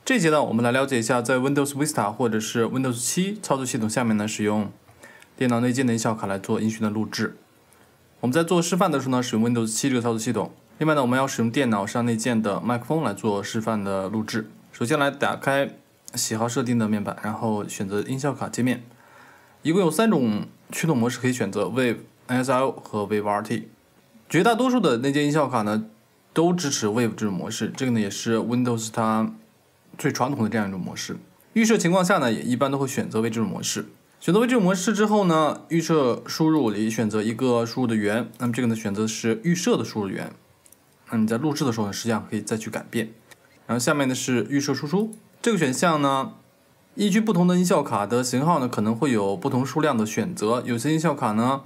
这一节呢，我们来了解一下在 Windows Vista 或者是 Windows 7操作系统下面呢，使用电脑内建的音效卡来做音讯的录制。我们在做示范的时候呢，使用 Windows 7这个操作系统。另外呢，我们要使用电脑上内建的麦克风来做示范的录制。首先来打开喜好设定的面板，然后选择音效卡界面。一共有3种驱动模式可以选择 Wave、NSIO 和 Wave-RT。绝大多数的内建音效卡呢，都支持 Wave 这种模式，这个呢也是 Windows 它最传统的这样一种模式。预设情况下呢，也一般都会选择为这种模式。选择为这种模式之后呢，预设输入里选择一个输入的源，那么这个呢选择是预设的输入源。那你在录制的时候呢，实际上可以再去改变。然后下面呢是预设输出，这个选项呢，依据不同的音效卡的型号呢，可能会有不同数量的选择。有些音效卡呢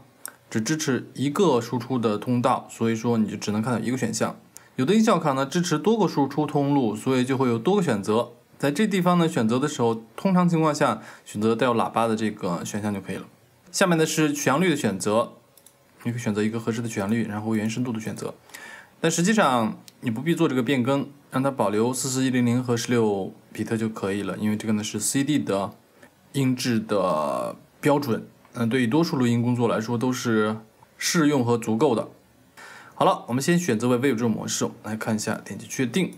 只支持一个输出的通道，所以说你就只能看到一个选项。有的音效卡呢支持多个输出通路，所以就会有多个选择。在这地方呢选择的时候，通常情况下选择带有喇叭的这个选项就可以了。下面呢是取样率的选择，你可以选择一个合适的取样率，然后原生度的选择。但实际上你不必做这个变更，让它保留44100和16比特就可以了，因为这个呢是 CD 的音质的标准，对于多数录音工作来说都是适用和足够的。好了，我们先选择为 Wave 这种模式，来看一下，点击确定。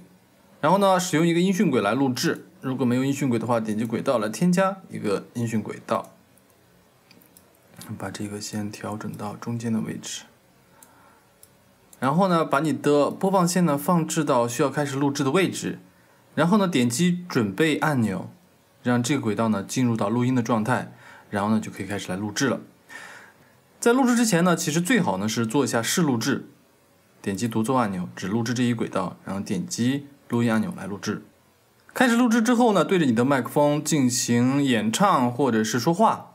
然后呢，使用一个音讯轨来录制。如果没有音讯轨的话，点击轨道来添加一个音讯轨道。把这个先调整到中间的位置。然后呢，把你的播放线呢放置到需要开始录制的位置。然后呢，点击准备按钮，让这个轨道呢进入到录音的状态。然后呢，就可以开始来录制了。在录制之前呢，其实最好呢是做一下试录制。点击独奏按钮，只录制这一轨道，然后点击录音按钮来录制。开始录制之后呢，对着你的麦克风进行演唱或者是说话，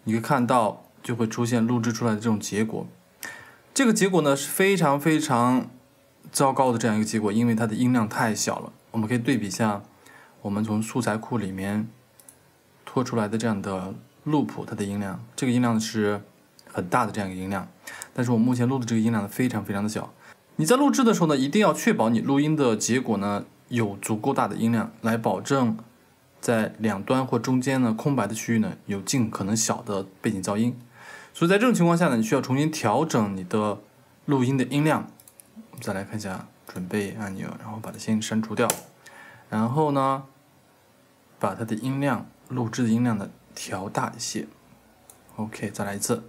你可以看到就会出现录制出来的这种结果。这个结果呢是非常非常糟糕的这样一个结果，因为它的音量太小了。我们可以对比一下我们从素材库里面拖出来的这样的 loop， 它的音量，这个音量是很大的这样一个音量，但是我目前录的这个音量非常非常的小。你在录制的时候呢，一定要确保你录音的结果呢有足够大的音量，来保证在两端或中间呢空白的区域呢有尽可能小的背景噪音。所以在这种情况下呢，你需要重新调整你的录音的音量。我们再来看一下准备按钮，然后把它先删除掉，然后呢把它的音量，录制的音量呢调大一些。OK， 再来一次。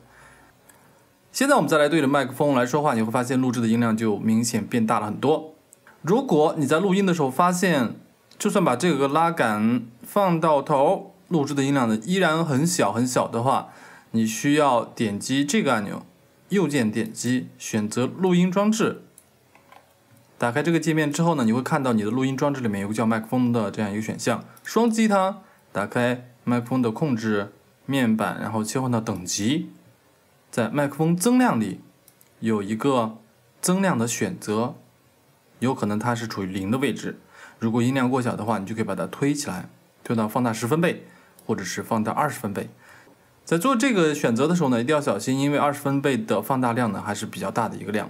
现在我们再来对着麦克风来说话，你会发现录制的音量就明显变大了很多。如果你在录音的时候发现，就算把这个拉杆放到头，录制的音量呢依然很小很小的话，你需要点击这个按钮，右键点击，选择录音装置。打开这个界面之后呢，你会看到你的录音装置里面有个叫麦克风的这样一个选项，双击它，打开麦克风的控制面板，然后切换到等级。在麦克风增量里有一个增量的选择，有可能它是处于0的位置。如果音量过小的话，你就可以把它推起来，推到放大10分贝，或者是放大20分贝。在做这个选择的时候呢，一定要小心，因为20分贝的放大量呢还是比较大的一个量。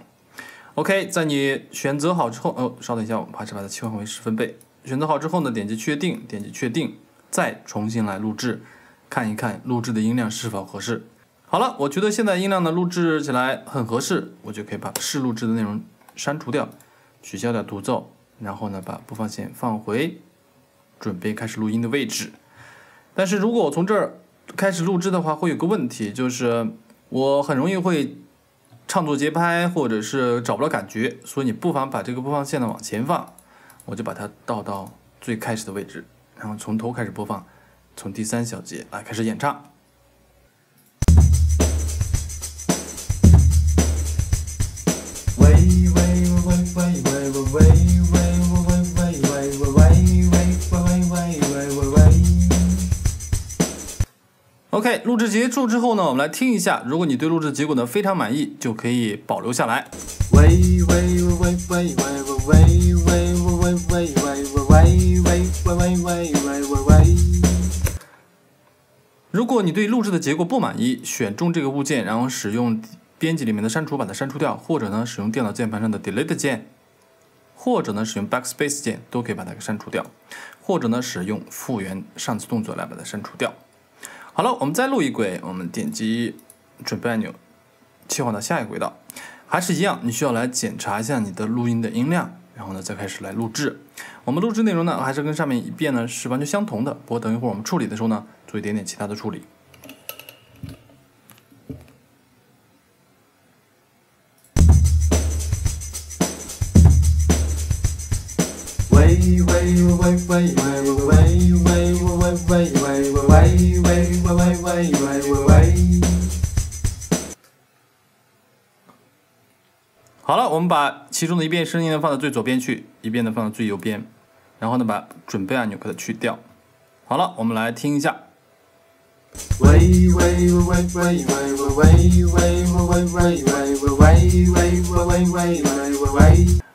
OK， 在你选择好之后，稍等一下，我们还是把它切换为10分贝。选择好之后呢，点击确定，点击确定，再重新来录制，看一看录制的音量是否合适。好了，我觉得现在音量呢录制起来很合适，我就可以把试录制的内容删除掉，取消掉独奏，然后呢把播放线放回准备开始录音的位置。但是如果我从这儿开始录制的话，会有个问题，就是我很容易会唱错节拍，或者是找不到感觉，所以你不妨把这个播放线呢往前放，我就把它倒到最开始的位置，然后从头开始播放，从第3小节来开始演唱。OK， 录制结束之后呢，我们来听一下。如果你对录制结果呢非常满意，就可以保留下来。如果你对录制的结果不满意，选中这个物件，然后使用编辑里面的删除把它删除掉，或者呢使用电脑键盘上的 Delete 键或者呢使用 Backspace 键都可以把它给删除掉，或者呢使用复原上次动作来把它删除掉。好了，我们再录一轨，我们点击准备按钮，切换到下一个轨道，还是一样，你需要来检查一下你的录音的音量，然后呢再开始来录制。我们录制内容呢还是跟上面一遍呢是完全相同的，不过等一会儿我们处理的时候呢做一点点其他的处理。好了，我们把其中的一遍声音呢放到最左边去，一遍呢放到最右边，然后呢把准备按钮给它去掉。好了，我们来听一下。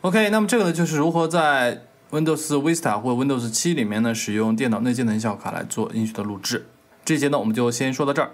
OK， 那么这个呢就是如何在 Windows Vista 或 Windows 7里面呢使用电脑内建的音效卡来做音频的录制。这一节呢我们就先说到这儿。